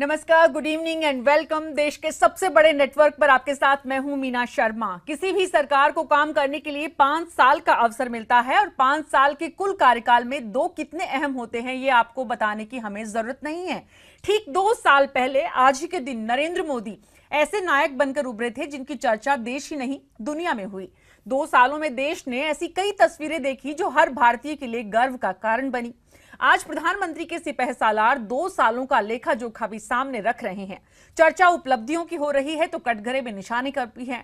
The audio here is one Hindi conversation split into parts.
नमस्कार, गुड इवनिंग एंड वेलकम। देश के सबसे बड़े नेटवर्क पर आपके साथ मैं हूं मीना शर्मा। किसी भी सरकार को काम करने के लिए 5 साल का अवसर मिलता है और 5 साल के कुल कार्यकाल में 2 कितने अहम होते हैं ये आपको बताने की हमें जरूरत नहीं है। ठीक 2 साल पहले आज ही के दिन नरेंद्र मोदी ऐसे नायक बनकर उभरे थे जिनकी चर्चा देश ही नहीं दुनिया में हुई। 2 सालों में देश ने ऐसी कई तस्वीरें देखी जो हर भारतीय के लिए गर्व का कारण बनी। आज प्रधानमंत्री के सिपहसालार 2 सालों का लेखा जोखा भी सामने रख रहे हैं। चर्चा उपलब्धियों की हो रही है तो कटघरे में निशाने करती है।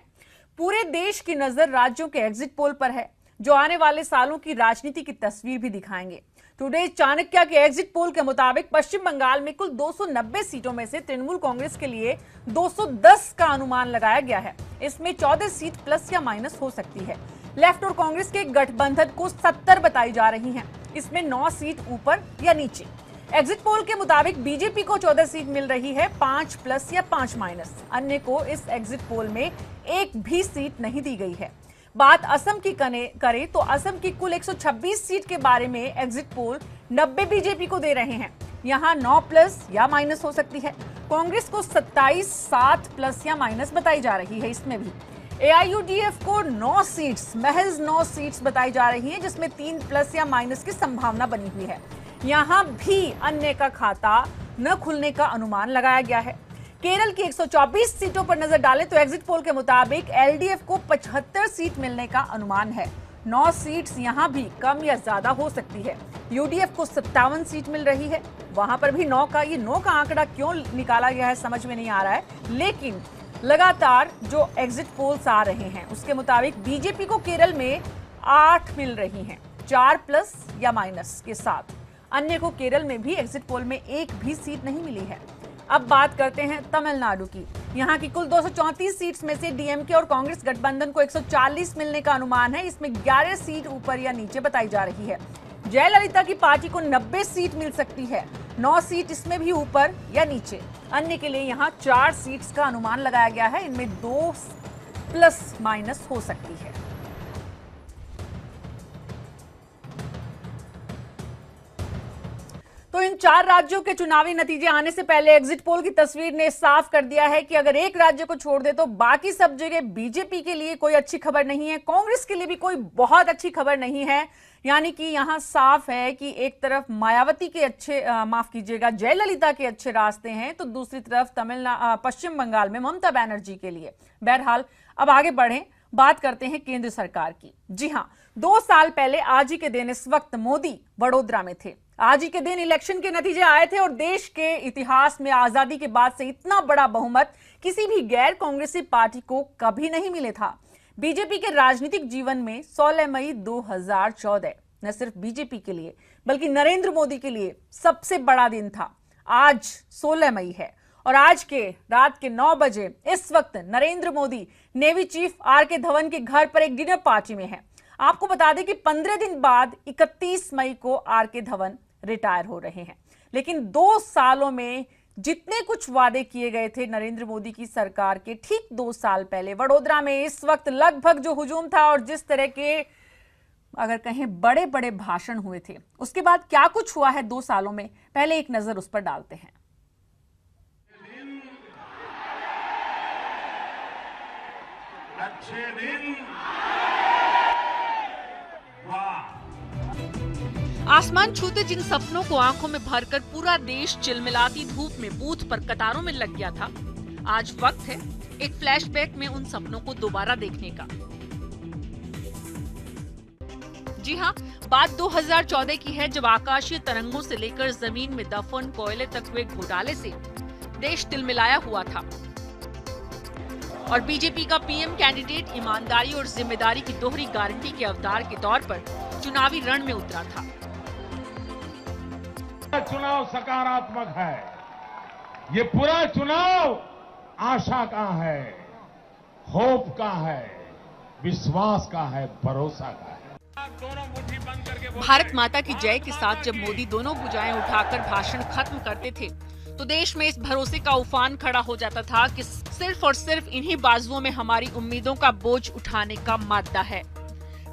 पूरे देश की नजर राज्यों के एग्जिट पोल पर है जो आने वाले सालों की राजनीति की तस्वीर भी दिखाएंगे। टुडे चाणक्य के एग्जिट पोल के मुताबिक पश्चिम बंगाल में कुल 290 सीटों में से तृणमूल कांग्रेस के लिए 210 का अनुमान लगाया गया है। इसमें 14 सीट प्लस या माइनस हो सकती है। लेफ्ट और कांग्रेस के गठबंधन को 70 बताई जा रही हैं। इसमें 9 सीट ऊपर या नीचे। एग्जिट पोल के मुताबिक बीजेपी को 14 सीट मिल रही है, 5 प्लस या 5 माइनस। अन्य को इस एग्जिट पोल में एक भी सीट नहीं दी गई है। बात असम की करें तो असम की कुल 126 सीट के बारे में एग्जिट पोल 90 बीजेपी को दे रहे हैं। यहां 9 प्लस या माइनस हो सकती है। कांग्रेस को 27 7 प्लस या माइनस बताई जा रही है। इसमें भी एआईयूडीएफ को 9 सीट्स, महज 9 सीट्स बताई जा रही हैं, जिसमें 3 प्लस या माइनस की संभावना बनी हुई है। यहां भी अन्य का खाता न खुलने का अनुमान लगाया गया है। केरल की 124 सीटों पर नजर डालें तो एग्जिट पोल के मुताबिक एलडीएफ को 75 सीट मिलने का अनुमान है। 9 सीट्स यहां भी कम या ज्यादा हो सकती है। यूडीएफ को 57 सीट मिल रही है। वहां पर भी 9 का आंकड़ा क्यों निकाला गया है समझ में नहीं आ रहा है। लेकिन लगातार जो एग्जिट पोल्स आ रहे हैं उसके मुताबिक बीजेपी को केरल में 8 मिल रही हैं, 4 प्लस या माइनस के साथ। अन्य को केरल में भी एग्जिट पोल में एक भी सीट नहीं मिली है। अब बात करते हैं तमिलनाडु की। यहां की कुल 234 सीट्स में से डीएमके और कांग्रेस गठबंधन को 140 मिलने का अनुमान है। इसमें 11 सीट ऊपर या नीचे बताई जा रही है। जयललिता की पार्टी को 90 सीट मिल सकती है, 9 सीट इसमें भी ऊपर या नीचे। अन्य के लिए यहां 4 सीट्स का अनुमान लगाया गया है। इनमें 2 प्लस माइनस हो सकती है। तो इन 4 राज्यों के चुनावी नतीजे आने से पहले एग्जिट पोल की तस्वीर ने साफ कर दिया है कि अगर एक राज्य को छोड़ दे तो बाकी सब जगह बीजेपी के लिए कोई अच्छी खबर नहीं है, कांग्रेस के लिए भी कोई बहुत अच्छी खबर नहीं है। यानी कि यहां साफ है कि एक तरफ मायावती के जयललिता के अच्छे रास्ते हैं तो दूसरी तरफ पश्चिम बंगाल में ममता बनर्जी के लिए। बहरहाल अब आगे बढ़ें, बात करते हैं केंद्र सरकार की। जी हां, 2 साल पहले आज ही के दिन इस वक्त मोदी वडोदरा में थे। आज ही के दिन इलेक्शन के नतीजे आए थे और देश के इतिहास में आजादी के बाद से इतना बड़ा बहुमत किसी भी गैर कांग्रेसी पार्टी को कभी नहीं मिले था। बीजेपी के राजनीतिक जीवन में 16 मई 2014 न सिर्फ बीजेपी के लिए बल्कि नरेंद्र मोदी के लिए सबसे बड़ा दिन था। आज 16 मई है और आज के रात के 9 बजे इस वक्त Narendra Modi navy chief R K. Dhawan के घर पर एक डिनर पार्टी में हैं। आपको बता दें कि 15 दिन बाद 31 मई को आर.के. धवन रिटायर हो रहे हैं। लेकिन 2 सालों में जितने कुछ वादे किए गए थे नरेंद्र मोदी की सरकार के ठीक 2 साल पहले वडोदरा में इस वक्त लगभग जो हुजूम था और जिस तरह के अगर कहें बड़े बड़े भाषण हुए थे, उसके बाद क्या कुछ हुआ है 2 सालों में, पहले एक नजर उस पर डालते हैं। अच्छे दिन, आसमान छूते जिन सपनों को आंखों में भरकर पूरा देश चिलमिलाती धूप में बूथ पर कतारों में लग गया था, आज वक्त है एक फ्लैशबैक में उन सपनों को दोबारा देखने का। जी हां, बात 2014 की है जब आकाशीय तरंगों से लेकर जमीन में दफन कोयले तक हुए घोटाले से देश तिलमिलाया हुआ था और बीजेपी का पीएम कैंडिडेट ईमानदारी और जिम्मेदारी की दोहरी गारंटी के अवतार के तौर पर चुनावी रण में उतरा था। चुनाव सकारात्मक है। ये पूरा चुनाव आशा का है, होप का है, विश्वास का है, भरोसा का है। भारत माता की जय के साथ जब मोदी दोनों भुजाएं उठाकर भाषण खत्म करते थे तो देश में इस भरोसे का उफान खड़ा हो जाता था कि सिर्फ और सिर्फ इन्हीं बाजुओं में हमारी उम्मीदों का बोझ उठाने का मादा है।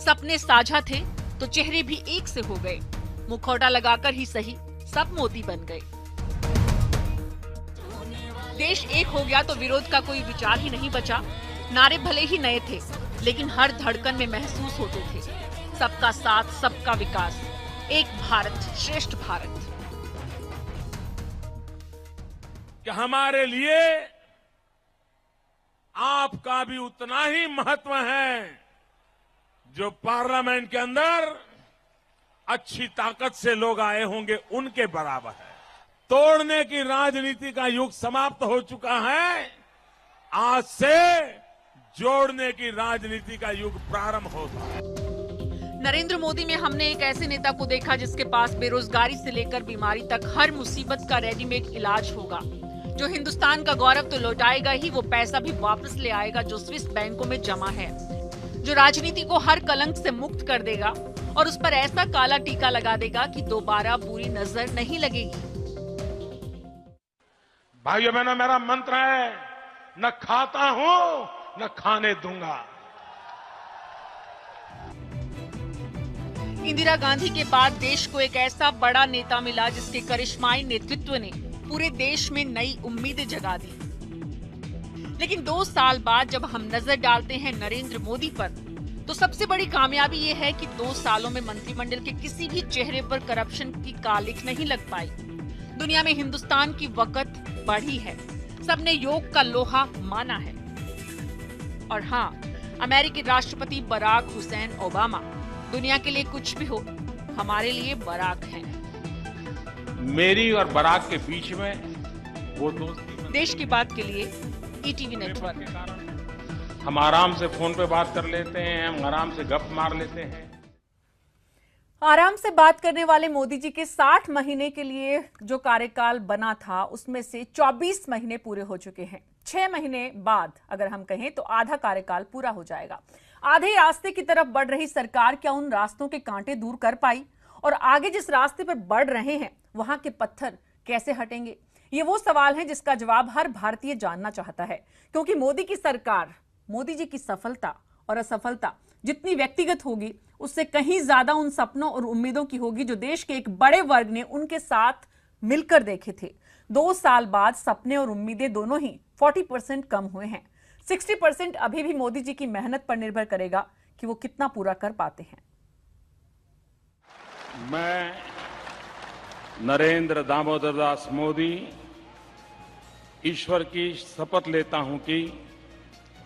सपने साझा थे तो चेहरे भी एक से हो गए। मुखौटा लगाकर ही सही, सब मोदी बन गए। देश एक हो गया तो विरोध का कोई विचार ही नहीं बचा। नारे भले ही नए थे, लेकिन हर धड़कन में महसूस होते थे सबका साथ, सबका विकास, एक भारत श्रेष्ठ भारत। कि हमारे लिए आपका भी उतना ही महत्व है जो पार्लियामेंट के अंदर अच्छी ताकत से लोग आए होंगे उनके बराबर है। तोड़ने की राजनीति का युग समाप्त हो चुका है। आज से जोड़ने की राजनीति का युग प्रारंभ होता है। नरेंद्र मोदी में हमने एक ऐसे नेता को देखा जिसके पास बेरोजगारी से लेकर बीमारी तक हर मुसीबत का रेडीमेड इलाज होगा, जो हिंदुस्तान का गौरव तो लौटाएगा ही, वो पैसा भी वापस ले आएगा जो स्विस बैंकों में जमा है, जो राजनीति को हर कलंक से मुक्त कर देगा और उस पर ऐसा काला टीका लगा देगा कि दोबारा बुरी नजर नहीं लगेगी। भाइयों बहनों, मेरा मंत्र है, न खाता हूं न खाने दूंगा। इंदिरा गांधी के बाद देश को एक ऐसा बड़ा नेता मिला जिसके करिश्माई नेतृत्व ने पूरे देश में नई उम्मीदें जगा दी। लेकिन 2 साल बाद जब हम नजर डालते हैं नरेंद्र मोदी पर, तो सबसे बड़ी कामयाबी ये है कि 2 सालों में मंत्रिमंडल के किसी भी चेहरे पर करप्शन की कालिख नहीं लग पाई। दुनिया में हिंदुस्तान की वक़्त बढ़ी है, सबने योग का लोहा माना है। और हाँ, अमेरिकी राष्ट्रपति बराक हुसैन ओबामा दुनिया के लिए कुछ भी हो, हमारे लिए बराक हैं। मेरी और बराक के बीच में वो दोस्ती। देश की बात के लिए ईटीवी नेटवर्क। हम आराम से फोन पे बात कर लेते हैं, हम आराम से गप मार लेते हैं। आराम से बात करने वाले मोदी जी के 60 महीने के लिए जो कार्यकाल बना था, उसमें से 24 महीने पूरे हो चुके हैं। 6 महीने बाद अगर हम कहें तो आधा कार्यकाल पूरा हो जाएगा। आधे रास्ते की तरफ बढ़ रही सरकार क्या उन रास्तों के कांटे दूर कर पाई? और आगे जिस रास्ते पर बढ़ रहे हैं वहां के पत्थर कैसे हटेंगे? ये वो सवाल है जिसका जवाब हर भारतीय जानना चाहता है, क्योंकि मोदी की सरकार, मोदी जी की सफलता और असफलता जितनी व्यक्तिगत होगी, उससे कहीं ज्यादा उन सपनों और उम्मीदों की होगी जो देश के एक बड़े वर्ग ने उनके साथ मिलकर देखे थे। 2 साल बाद सपने और उम्मीदें दोनों ही 40% कम हुए हैं। 60% अभी भी मोदी जी की मेहनत पर निर्भर करेगा कि वो कितना पूरा कर पाते हैं। मैं नरेंद्र दामोदर दास मोदी ईश्वर की शपथ लेता हूं कि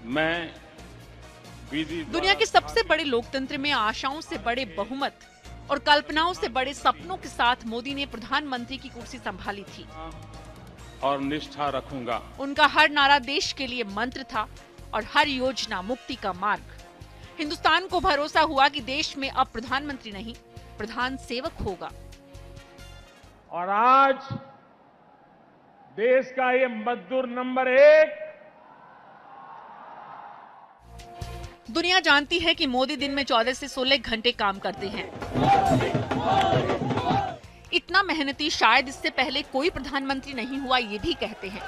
मैं दुनिया के सबसे बड़े लोकतंत्र में आशाओं से बड़े बहुमत और कल्पनाओं से बड़े सपनों के साथ मोदी ने प्रधानमंत्री की कुर्सी संभाली थी और निष्ठा रखूंगा। उनका हर नारा देश के लिए मंत्र था और हर योजना मुक्ति का मार्ग। हिंदुस्तान को भरोसा हुआ कि देश में अब प्रधानमंत्री नहीं, प्रधान सेवक होगा। और आज देश का ये मजदूर नंबर 1 दुनिया जानती है कि मोदी दिन में 14 से 16 घंटे काम करते हैं। इतना मेहनती शायद इससे पहले कोई प्रधानमंत्री नहीं हुआ, ये भी कहते हैं।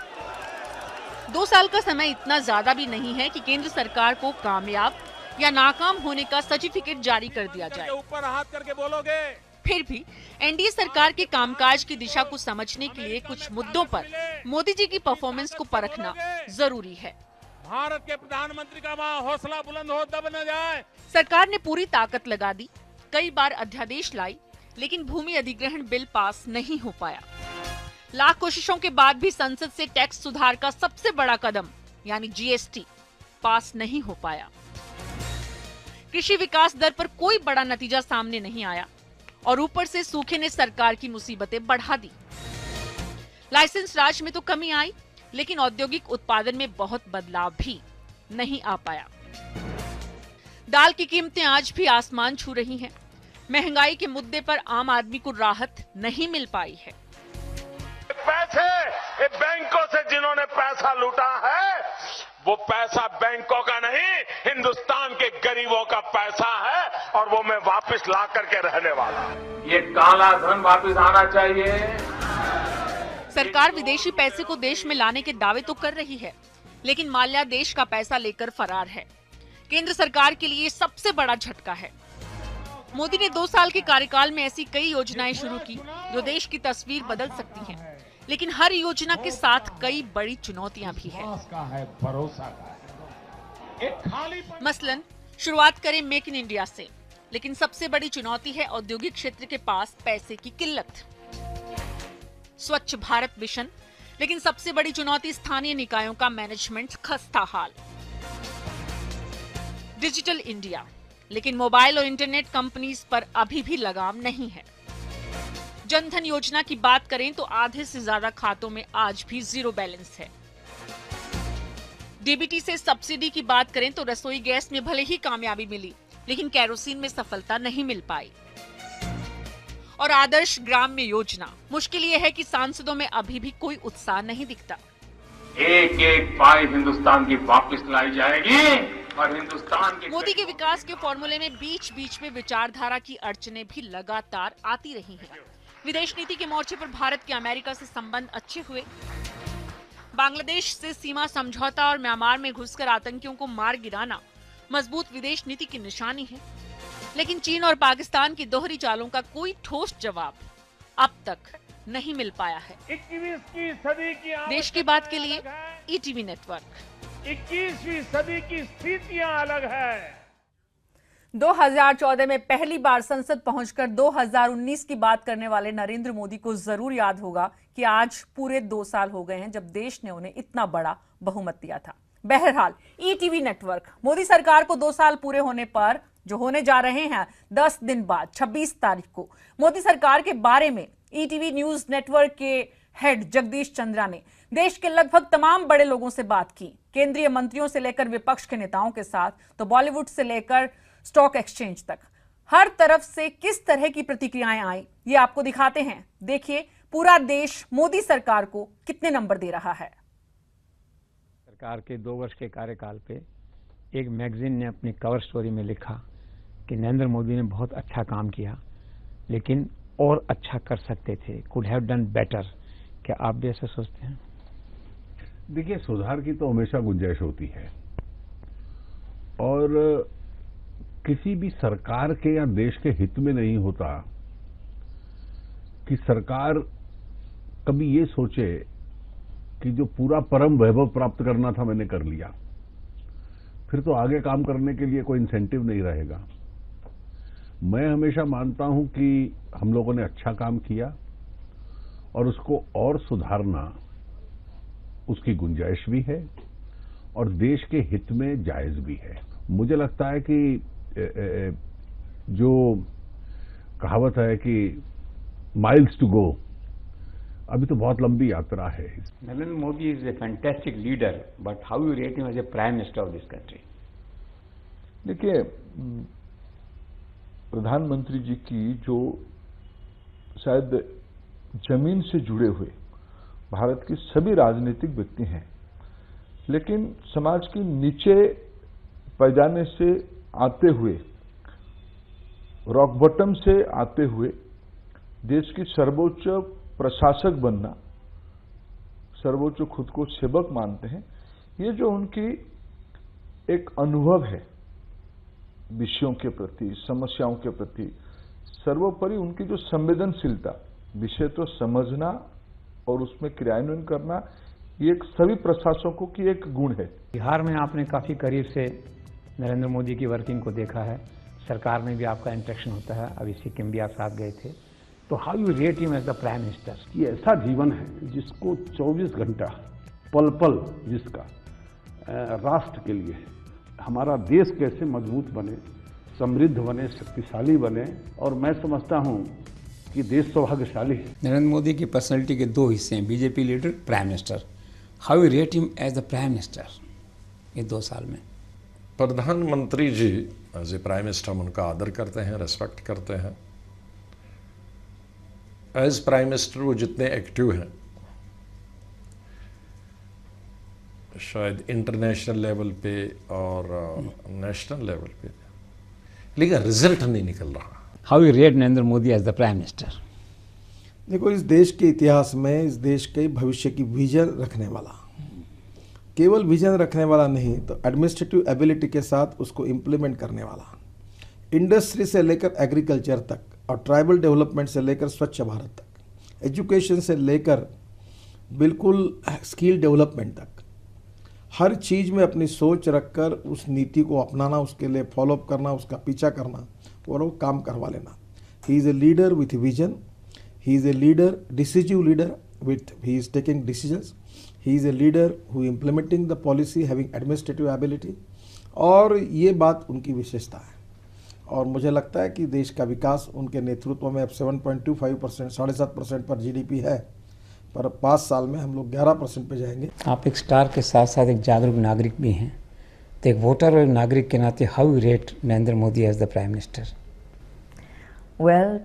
2 साल का समय इतना ज्यादा भी नहीं है कि केंद्र सरकार को कामयाब या नाकाम होने का सर्टिफिकेट जारी कर दिया जाए। ऊपर हाथ करके बोलोगे। फिर भी एनडीए सरकार के कामकाज की दिशा को समझने के लिए कुछ मुद्दों पर मोदी जी की परफॉर्मेंस को परखना जरूरी है। भारत के प्रधानमंत्री का वहां हौसला बुलंद हो, दब न जाए। सरकार ने पूरी ताकत लगा दी, कई बार अध्यादेश लाई, लेकिन भूमि अधिग्रहण बिल पास नहीं हो पाया। लाख कोशिशों के बाद भी संसद से टैक्स सुधार का सबसे बड़ा कदम यानी जीएसटी पास नहीं हो पाया। कृषि विकास दर पर कोई बड़ा नतीजा सामने नहीं आया और ऊपर से सूखे ने सरकार की मुसीबतें बढ़ा दी। लाइसेंस राज में तो कमी आई, लेकिन औद्योगिक उत्पादन में बहुत बदलाव भी नहीं आ पाया। दाल की कीमतें आज भी आसमान छू रही हैं। महंगाई के मुद्दे पर आम आदमी को राहत नहीं मिल पाई है। पैसे बैंकों से जिन्होंने पैसा लूटा है, वो पैसा बैंकों का नहीं, हिंदुस्तान के गरीबों का पैसा है और वो मैं वापस ला करके रहने वाला। ये काला धन वापस आना चाहिए। सरकार विदेशी पैसे को देश में लाने के दावे तो कर रही है, लेकिन माल्या देश का पैसा लेकर फरार है। केंद्र सरकार के लिए सबसे बड़ा झटका है। मोदी ने 2 साल के कार्यकाल में ऐसी कई योजनाएं शुरू की जो देश की तस्वीर बदल सकती हैं। लेकिन हर योजना के साथ कई बड़ी चुनौतियां भी हैं। का है, भरोसा का है। एक खाली मसलन शुरुआत करें मेक इन इंडिया से, लेकिन सबसे बड़ी चुनौती है औद्योगिक क्षेत्र के पास पैसे की किल्लत। स्वच्छ भारत मिशन, लेकिन सबसे बड़ी चुनौती स्थानीय निकायों का मैनेजमेंट खस्ता हाल। डिजिटल इंडिया, लेकिन मोबाइल और इंटरनेट कंपनीज पर अभी भी लगाम नहीं है। जनधन योजना की बात करें तो आधे से ज्यादा खातों में आज भी जीरो बैलेंस है। डीबीटी से सब्सिडी की बात करें तो रसोई गैस में भले ही कामयाबी मिली, लेकिन केरोसिन में सफलता नहीं मिल पाई। और आदर्श ग्राम योजना, मुश्किल ये है कि सांसदों में अभी भी कोई उत्साह नहीं दिखता। एक एक पाई हिंदुस्तान की वापस लाई जाएगी और हिंदुस्तान के मोदी के विकास के फॉर्मूले में बीच बीच में विचारधारा की अड़चनें भी लगातार आती रही हैं। विदेश नीति के मोर्चे पर भारत के अमेरिका से संबंध अच्छे हुए, बांग्लादेश से सीमा समझौता और म्यांमार में घुसकर आतंकियों को मार गिराना मजबूत विदेश नीति की निशानी है। लेकिन चीन और पाकिस्तान की दोहरी चालों का कोई ठोस जवाब अब तक नहीं मिल पाया है। 21वीं सदी की देश की बात के लिए ईटीवी नेटवर्क। 21वीं सदी की स्थितियां अलग है। 2014 में पहली बार संसद पहुंचकर 2019 की बात करने वाले नरेंद्र मोदी को जरूर याद होगा कि आज पूरे 2 साल हो गए हैं जब देश ने उन्हें इतना बड़ा बहुमत दिया था। बहरहाल ईटीवी नेटवर्क मोदी सरकार को 2 साल पूरे होने पर जो होने जा रहे हैं 10 दिन बाद 26 तारीख को मोदी सरकार के बारे में ईटीवी न्यूज नेटवर्क के हेड जगदीश चंद्रा ने देश के लगभग तमाम बड़े लोगों से बात की। केंद्रीय मंत्रियों से लेकर विपक्ष के नेताओं के साथ तो बॉलीवुड से लेकर स्टॉक एक्सचेंज तक हर तरफ से किस तरह की प्रतिक्रियाएं आई ये आपको दिखाते हैं। देखिए पूरा देश मोदी सरकार को कितने नंबर दे रहा है। सरकार के 2 वर्ष के कार्यकाल पे एक मैगजीन ने अपनी कवर स्टोरी में लिखा कि नरेंद्र मोदी ने बहुत अच्छा काम किया, लेकिन और अच्छा कर सकते थे, कुड हैव डन बेटर। क्या आप भी ऐसा सोचते हैं? देखिए, सुधार की तो हमेशा गुंजाइश होती है और किसी भी सरकार के या देश के हित में नहीं होता कि सरकार कभी ये सोचे कि जो पूरा परम वैभव प्राप्त करना था मैंने कर लिया, फिर तो आगे काम करने के लिए कोई इंसेंटिव नहीं रहेगा। मैं हमेशा मानता हूं कि हम लोगों ने अच्छा काम किया और उसको और सुधारना उसकी गुंजाइश भी है और देश के हित में जायज भी है। मुझे लगता है कि जो कहावत है कि माइल्स टू गो, अभी तो बहुत लंबी यात्रा है। Narendra Modi is a fantastic leader, but how you rate him as a prime minister of this country? देखिए, प्रधानमंत्री जी की जो शायद जमीन से जुड़े हुए भारत के सभी राजनीतिक व्यक्ति हैं, लेकिन समाज के नीचे पैजाने से आते हुए, रॉक बॉटम से आते हुए देश की सर्वोच्च प्रशासक बनना, सर्वोच्च खुद को सेवक मानते हैं, ये जो उनकी एक अनुभव है विषयों के प्रति, समस्याओं के प्रति, सर्वोपरि उनकी जो संवेदनशीलता, विषय तो समझना और उसमें क्रियान्वयन करना, ये एक सभी प्रशासकों की एक गुण है। बिहार में आपने काफी करीब से नरेंद्र मोदी की वर्किंग को देखा है, सरकार में भी आपका इंटरेक्शन होता है, अभी सिक्किम भी आप साथ गए थे, तो how you rate him as the prime minister? ये ऐसा जीवन है जिसको 24 घंटा पल पल जिसका राष्ट्र के लिए है। हमारा देश कैसे मजबूत बने, समृद्ध बने, शक्तिशाली बने, और मैं समझता हूं कि देश सौभाग्यशाली है। नरेंद्र मोदी की पर्सनैलिटी के 2 हिस्से हैं, BJP leader, prime minister. How you rate him as the prime minister ये 2 साल में? प्रधानमंत्री जी एज ए प्राइम मिनिस्टर हम उनका आदर करते हैं, रेस्पेक्ट करते हैं। एज प्राइम मिनिस्टर वो जितने एक्टिव हैं, शायद इंटरनेशनल लेवल पे और नेशनल लेवल पे, लेकिन रिजल्ट नहीं निकल रहा। How you rate Narendra Modi as the prime minister? देखो, इस देश के इतिहास में इस देश के भविष्य की विजन रखने वाला, केवल विजन रखने वाला नहीं तो एडमिनिस्ट्रेटिव एबिलिटी के साथ उसको इम्प्लीमेंट करने वाला, इंडस्ट्री से लेकर एग्रीकल्चर तक और ट्राइबल डेवलपमेंट से लेकर स्वच्छ भारत तक, एजुकेशन से लेकर बिल्कुल स्किल डेवलपमेंट तक, हर चीज़ में अपनी सोच रखकर उस नीति को अपनाना, उसके लिए फॉलोअप करना, उसका पीछा करना और वो काम करवा लेना। He is a leader with vision, he is a leader, decisive leader with, he is taking decisions, he is a leader who implementing the policy having administrative ability, और ये बात उनकी विशेषता है। और मुझे लगता है कि देश का विकास उनके नेतृत्व में अब 7.25%, 7.5% पर जीडीपी है, पर 5 साल में हम लोग 11% पे जाएंगे। आप एक स्टार के साथ साथ एक जागरूक नागरिक भी हैं, तो एक वोटर और नागरिक के नाते how you rate Narendra Modi as the prime minister? Well,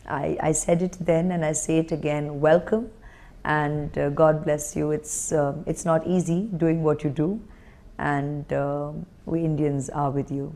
I said it then and I say it again. Welcome, and God bless you. It's not easy doing what you do, and we Indians are with you.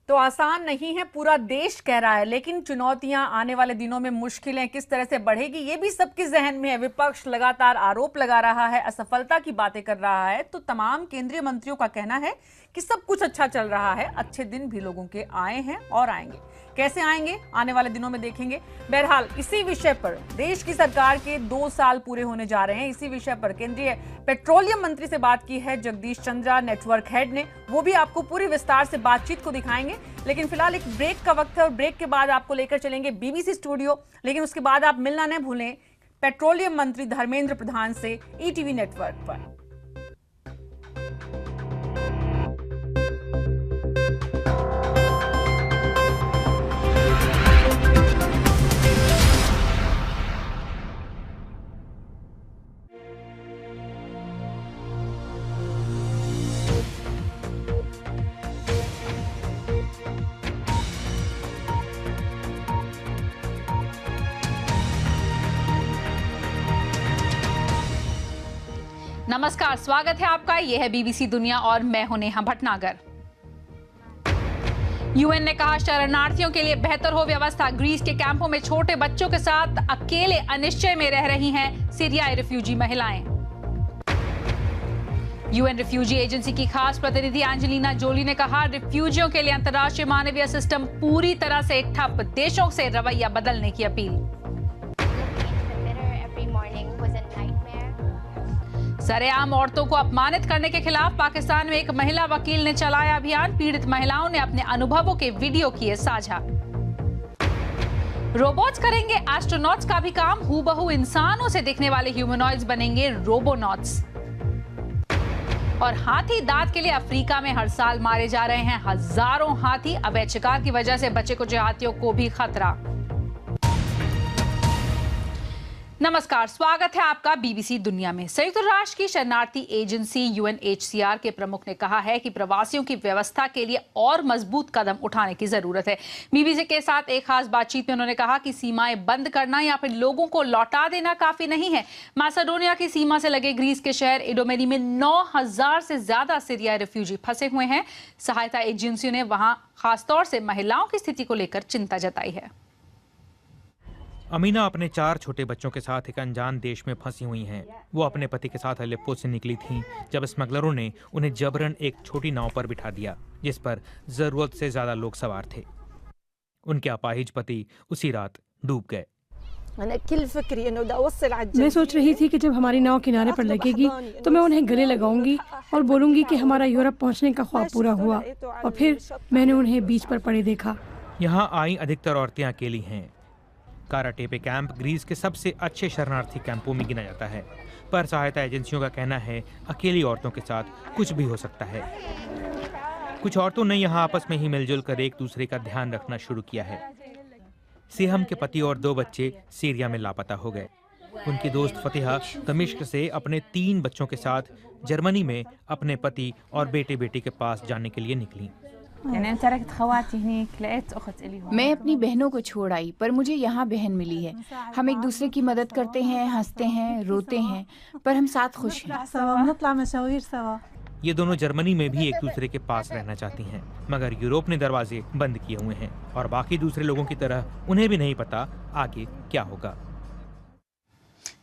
तो आसान नहीं है, पूरा देश कह रहा है, लेकिन चुनौतियां आने वाले दिनों में, मुश्किलें किस तरह से बढ़ेगी ये भी सबके जहन में है। विपक्ष लगातार आरोप लगा रहा है, असफलता की बातें कर रहा है, तो तमाम केंद्रीय मंत्रियों का कहना है कि सब कुछ अच्छा चल रहा है, अच्छे दिन भी लोगों के आए हैं और आएंगे। कैसे आएंगे आने वाले दिनों में देखेंगे। बहरहाल इसी विषय पर देश की सरकार के 2 साल पूरे होने जा रहे हैं, इसी विषय पर केंद्रीय पेट्रोलियम मंत्री से बात की है जगदीश चंद्रा, नेटवर्क हेड ने। वो भी आपको पूरी विस्तार से बातचीत को दिखाएंगे, लेकिन फिलहाल एक ब्रेक का वक्त है और ब्रेक के बाद आपको लेकर चलेंगे बीबीसी स्टूडियो। लेकिन उसके बाद आप मिलना न भूलें पेट्रोलियम मंत्री धर्मेंद्र प्रधान से ईटीवी नेटवर्क पर। नमस्कार, स्वागत है आपका। यह है बीबीसी दुनिया और मैं हूं नेहा भटनागर। यूएन ने कहा शरणार्थियों के लिए बेहतर हो व्यवस्था। ग्रीस के कैंपों में छोटे बच्चों के साथ अकेले अनिश्चय में रह रही हैं सीरियाई रिफ्यूजी महिलाएं। यूएन रिफ्यूजी एजेंसी की खास प्रतिनिधि एंजेलिना जोली ने कहा रिफ्यूजियों के लिए अंतर्राष्ट्रीय मानवीय सिस्टम पूरी तरह से ठप, देशों से रवैया बदलने की अपील। सरेआम औरतों को अपमानित करने के खिलाफ पाकिस्तान में एक महिला वकील ने चलाया अभियान। पीड़ित महिलाओं ने अपने अनुभवों के वीडियो किए साझा। रोबोट्स करेंगे एस्ट्रोनॉट्स का भी काम, हूबहू इंसानों से दिखने वाले ह्यूमनॉइड्स बनेंगे रोबोनॉट्स। और हाथी दांत के लिए अफ्रीका में हर साल मारे जा रहे हैं हजारों हाथी। अवैध शिकार की वजह से बचे कुछ हाथियों को भी खतरा। नमस्कार, स्वागत है आपका बीबीसी दुनिया में। संयुक्त राष्ट्र की शरणार्थी एजेंसी यूएनएचसीआर के प्रमुख ने कहा है कि प्रवासियों की व्यवस्था के लिए और मजबूत कदम उठाने की जरूरत है। बीबीसी के साथ एक खास बातचीत में उन्होंने कहा कि सीमाएं बंद करना या फिर लोगों को लौटा देना काफी नहीं है। मैसेडोनिया की सीमा से लगे ग्रीस के शहर इडोमेनी में 9000 से ज्यादा सीरियाई रिफ्यूजी फंसे हुए हैं। सहायता एजेंसियों ने वहां खासतौर से महिलाओं की स्थिति को लेकर चिंता जताई है। अमीना अपने 4 छोटे बच्चों के साथ एक अनजान देश में फंसी हुई हैं। वो अपने पति के साथ अलेप्पो से निकली थीं जब स्मगलरों ने उन्हें जबरन एक छोटी नाव पर बिठा दिया जिस पर जरूरत से ज्यादा लोग सवार थे। उनके अपाहिज पति उसी रात डूब गए। मैं सोच रही थी कि जब हमारी नाव किनारे पर लगेगी तो मैं उन्हें गले लगाऊंगी और बोलूंगी कि हमारा यूरोप पहुंचने का ख्वाब पूरा हुआ। और फिर मैंने उन्हें बीच पर पड़े देखा। यहाँ आई अधिकतर औरतें अकेली हैं। काराटेपे कैंप ग्रीस के सबसे अच्छे शरणार्थी कैंपों में गिना जाता है, पर सहायता एजेंसियों का कहना है अकेली औरतों के साथ कुछ भी हो सकता है। कुछ औरतों ने यहाँ आपस में ही मिलजुल कर एक दूसरे का ध्यान रखना शुरू किया है। सेहम के पति और 2 बच्चे सीरिया में लापता हो गए। उनकी दोस्त फतिहा दमिश्क से अपने 3 बच्चों के साथ जर्मनी में अपने पति और बेटे बेटी के पास जाने के लिए निकली। मैं अपनी बहनों को छोड़ आई, पर मुझे यहाँ बहन मिली है। हम एक दूसरे की मदद करते हैं, हंसते हैं, रोते हैं, पर हम साथ खुश हैं। ये दोनों जर्मनी में भी एक दूसरे के पास रहना चाहती हैं, मगर यूरोप ने दरवाजे बंद किए हुए हैं और बाकी दूसरे लोगों की तरह उन्हें भी नहीं पता आगे क्या होगा।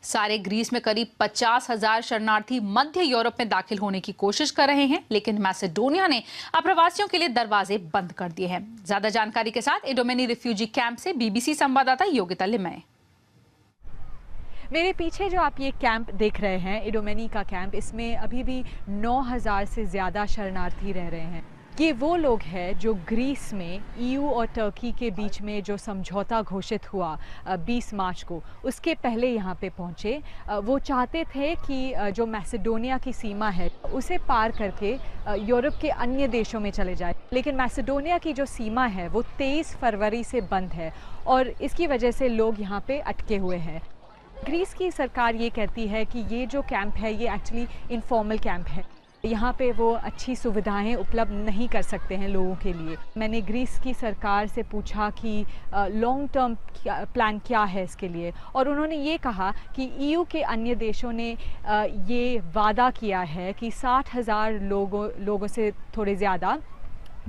सारे ग्रीस में करीब 50,000 शरणार्थी मध्य यूरोप में दाखिल होने की कोशिश कर रहे हैं, लेकिन मैसेडोनिया ने अप्रवासियों के लिए दरवाजे बंद कर दिए हैं। ज्यादा जानकारी के साथ इडोमेनी रिफ्यूजी कैंप से बीबीसी संवाददाता योगिता लिमय। मेरे पीछे जो आप ये कैंप देख रहे हैं, इडोमेनी का कैंप, इसमें अभी भी 9000 से ज़्यादा शरणार्थी रह रहे हैं। ये वो लोग हैं जो ग्रीस में ईयू और टर्की के बीच में जो समझौता घोषित हुआ 20 मार्च को, उसके पहले यहाँ पे पहुँचे। वो चाहते थे कि जो मैसेडोनिया की सीमा है उसे पार करके यूरोप के अन्य देशों में चले जाए, लेकिन मैसेडोनिया की जो सीमा है वो 23 फरवरी से बंद है और इसकी वजह से लोग यहाँ पे अटके हुए हैं। ग्रीस की सरकार ये कहती है कि ये जो कैंप है ये एक्चुअली इनफॉर्मल कैंप है, यहाँ पे वो अच्छी सुविधाएं उपलब्ध नहीं कर सकते हैं लोगों के लिए। मैंने ग्रीस की सरकार से पूछा कि लॉन्ग टर्म प्लान क्या है इसके लिए, और उन्होंने ये कहा कि ईयू के अन्य देशों ने ये वादा किया है कि 60,000 लोगों से थोड़े ज़्यादा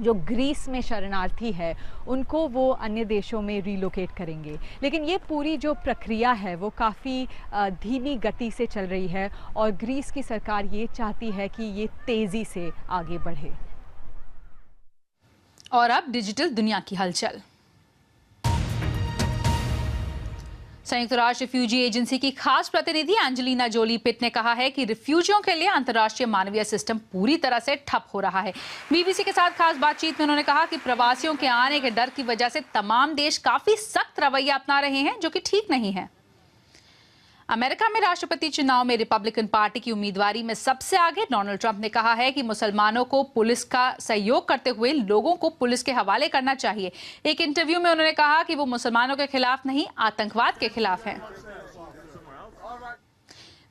जो ग्रीस में शरणार्थी है उनको वो अन्य देशों में रिलोकेट करेंगे। लेकिन ये पूरी जो प्रक्रिया है वो काफ़ी धीमी गति से चल रही है और ग्रीस की सरकार ये चाहती है कि ये तेज़ी से आगे बढ़े। और अब डिजिटल दुनिया की हलचल। संयुक्त राष्ट्र रिफ्यूजी एजेंसी की खास प्रतिनिधि एंजेलिना जोली पिट ने कहा है कि रिफ्यूजियों के लिए अंतर्राष्ट्रीय मानवीय सिस्टम पूरी तरह से ठप हो रहा है। बीबीसी के साथ खास बातचीत में उन्होंने कहा कि प्रवासियों के आने के डर की वजह से तमाम देश काफी सख्त रवैया अपना रहे हैं, जो कि ठीक नहीं है। अमेरिका में राष्ट्रपति चुनाव में रिपब्लिकन पार्टी की उम्मीदवारी में सबसे आगे डोनाल्ड ट्रंप ने कहा है कि मुसलमानों को पुलिस का सहयोग करते हुए लोगों को पुलिस के हवाले करना चाहिए। एक इंटरव्यू में उन्होंने कहा कि वो मुसलमानों के खिलाफ नहीं, आतंकवाद के खिलाफ हैं।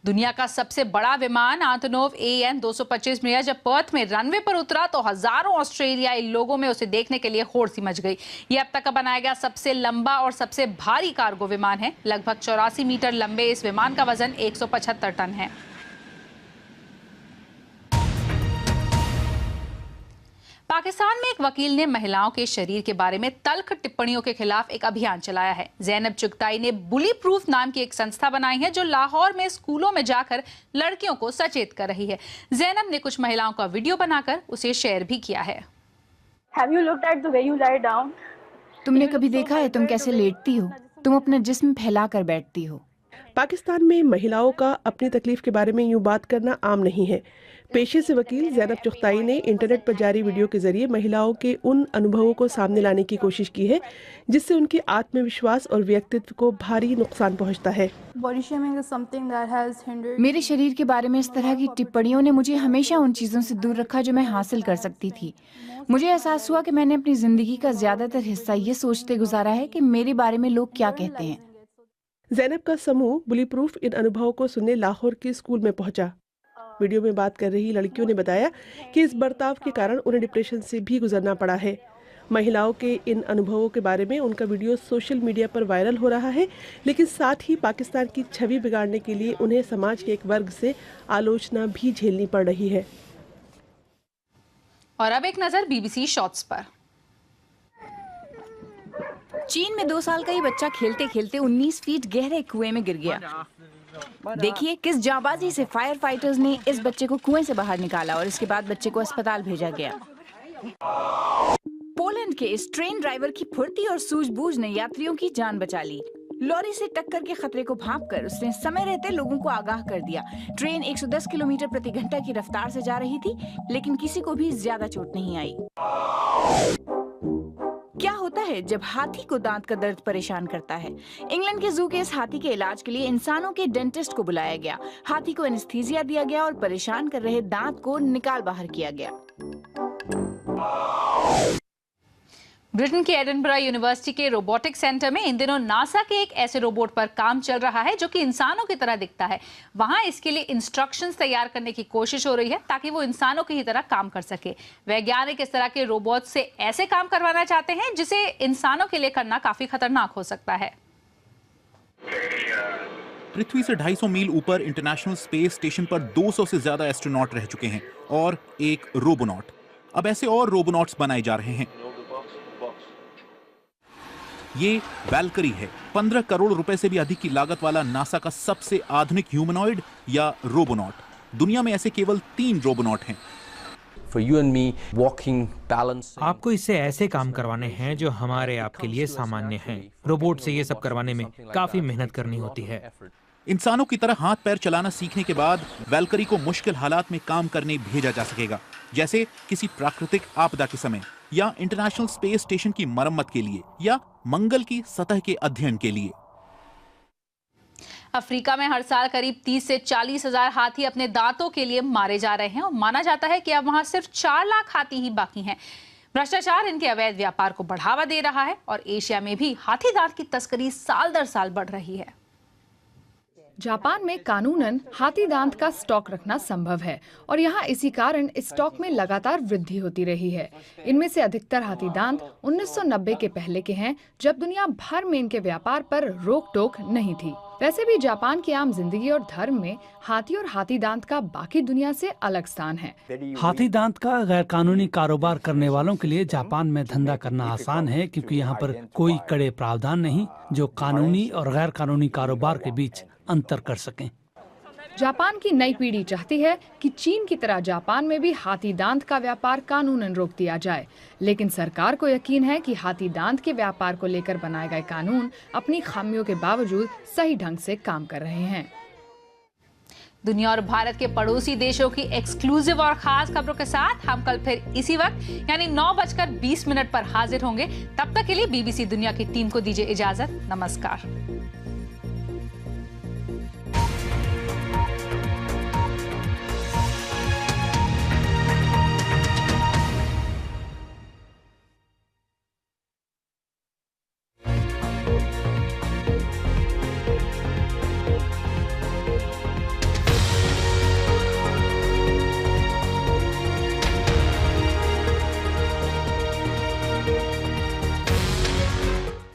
दुनिया का सबसे बड़ा विमान एंटोनोव AN-225 में जब पर्थ में रनवे पर उतरा तो हजारों ऑस्ट्रेलियाई लोगों में उसे देखने के लिए होड़ सी मच गई। ये अब तक का बनाया गया सबसे लंबा और सबसे भारी कार्गो विमान है। लगभग 84 मीटर लंबे इस विमान का वजन 175 टन है। पाकिस्तान में एक वकील ने महिलाओं के शरीर के बारे में तल्ख टिप्पणियों के खिलाफ एक अभियान चलाया है। ज़ैनब चुगताई ने बुली प्रूफ नाम की एक संस्था बनाई है जो लाहौर में स्कूलों में जाकर लड़कियों को सचेत कर रही है। ज़ैनब ने कुछ महिलाओं का वीडियो बनाकर उसे शेयर भी किया है। Have you looked at the way you lie down? तुमने कभी देखा है तुम कैसे लेटती हो? तुम अपना जिस्म फैला कर बैठती हो। पाकिस्तान में महिलाओं का अपनी तकलीफ के बारे में यूं बात करना आम नहीं है। पेशे से वकील ज़ैनब चुगताई ने इंटरनेट पर जारी वीडियो के जरिए महिलाओं के उन अनुभवों को सामने लाने की कोशिश की है जिससे उनके आत्मविश्वास और व्यक्तित्व को भारी नुकसान पहुंचता है। मेरे शरीर के बारे में इस तरह की टिप्पणियों ने मुझे हमेशा उन चीज़ों से दूर रखा जो मैं हासिल कर सकती थी। मुझे एहसास हुआ कि मैंने अपनी जिंदगी का ज्यादातर हिस्सा ये सोचते गुजारा है कि मेरे बारे में लोग क्या कहते हैं। ज़ैनब का समूह बुली प्रूफ इन अनुभवों को सुनने लाहौर के स्कूल में पहुंचा। वीडियो में बात कर रही लड़कियों ने बताया कि इस बर्ताव के कारण उन्हें डिप्रेशन से भी गुजरना पड़ा है। महिलाओं के इन अनुभवों के बारे में उनका वीडियो सोशल मीडिया पर वायरल हो रहा है, लेकिन साथ ही पाकिस्तान की छवि बिगाड़ने के लिए उन्हें समाज के एक वर्ग से आलोचना भी झेलनी पड़ रही है। और अब एक नजर बीबीसी शॉर्ट्स पर। चीन में 2 साल का ये बच्चा खेलते खेलते 19 फीट गहरे कुएं में गिर गया। देखिए किस जाबाजी से फायर फाइटर्स ने इस बच्चे को कुएं से बाहर निकाला और इसके बाद बच्चे को अस्पताल भेजा गया। पोलैंड के इस ट्रेन ड्राइवर की फुर्ती और सूझबूझ ने यात्रियों की जान बचा ली। लॉरी से टक्कर के खतरे को भांपकर उसने समय रहते लोगों को आगाह कर दिया। ट्रेन 110 किलोमीटर प्रति घंटा की रफ्तार से जा रही थी, लेकिन किसी को भी ज्यादा चोट नहीं आई। क्या होता है जब हाथी को दांत का दर्द परेशान करता है? इंग्लैंड के जू के इस हाथी के इलाज के लिए इंसानों के डेंटिस्ट को बुलाया गया। हाथी को एनेस्थीसिया दिया गया और परेशान कर रहे दांत को निकाल बाहर किया गया। ब्रिटेन के एडिनबरा यूनिवर्सिटी के रोबोटिक सेंटर में इन दिनों नासा के एक ऐसे रोबोट पर काम चल रहा है जो कि इंसानों की तरह दिखता है। वहां इसके लिए इंस्ट्रक्शंस तैयार करने की कोशिश हो रही है ताकि वो इंसानों की ही तरह काम कर सके। वैज्ञानिक इस तरह के रोबोट से ऐसे काम करवाना चाहते हैं जिसे इंसानों के लिए करना काफी खतरनाक हो सकता है। पृथ्वी से 250 मील ऊपर इंटरनेशनल स्पेस स्टेशन पर 200 से ज्यादा एस्ट्रोनॉट रह चुके हैं और एक रोबोनॉट। अब ऐसे और रोबोनॉट्स बनाए जा रहे हैं। ये वैल्करी है, 15 करोड़ रुपए से भी अधिक की लागत वाला नासा का सबसे आधुनिक ह्यूमनॉइड या रोबोनॉट। दुनिया में ऐसे केवल 3 रोबोनॉट हैं। आपको इससे ऐसे काम करवाने हैं जो हमारे आपके लिए सामान्य हैं। रोबोट से ये सब करवाने में काफी मेहनत करनी होती है। इंसानों की तरह हाथ पैर चलाना सीखने के बाद वैल्करी को मुश्किल हालात में काम करने भेजा जा सकेगा, जैसे किसी प्राकृतिक आपदा के समय, या इंटरनेशनल स्पेस स्टेशन की मरम्मत के लिए, या मंगल की सतह के अध्ययन के लिए। अफ्रीका में हर साल करीब 30 से 40 हजार हाथी अपने दांतों के लिए मारे जा रहे हैं और माना जाता है कि अब वहां सिर्फ 4 लाख हाथी ही बाकी हैं। भ्रष्टाचार इनके अवैध व्यापार को बढ़ावा दे रहा है और एशिया में भी हाथी दांत की तस्करी साल दर साल बढ़ रही है। जापान में कानूनन हाथी दांत का स्टॉक रखना संभव है और यहाँ इसी कारण इस स्टॉक में लगातार वृद्धि होती रही है। इनमें से अधिकतर हाथी दांत 1990 के पहले के हैं, जब दुनिया भर में इनके व्यापार पर रोक टोक नहीं थी। वैसे भी जापान की आम जिंदगी और धर्म में हाथी और हाथी दांत का बाकी दुनिया से अलग स्थान है। हाथी दांत का गैर कानूनी कारोबार करने वालों के लिए जापान में धंधा करना आसान है, क्योंकि यहाँ पर कोई कड़े प्रावधान नहीं जो कानूनी और गैर कानूनी कारोबार के बीच अंतर कर सकें। जापान की नई पीढ़ी चाहती है कि चीन की तरह जापान में भी हाथी दांत का व्यापार कानूनन रोक दिया जाए, लेकिन सरकार को यकीन है कि हाथी दांत के व्यापार को लेकर बनाए गए कानून अपनी खामियों के बावजूद सही ढंग से काम कर रहे हैं। दुनिया और भारत के पड़ोसी देशों की एक्सक्लूसिव और खास खबरों के साथ हम कल फिर इसी वक्त यानी 9:20 पर हाजिर होंगे। तब तक के लिए बीबीसी दुनिया की टीम को दीजिए इजाजत। नमस्कार।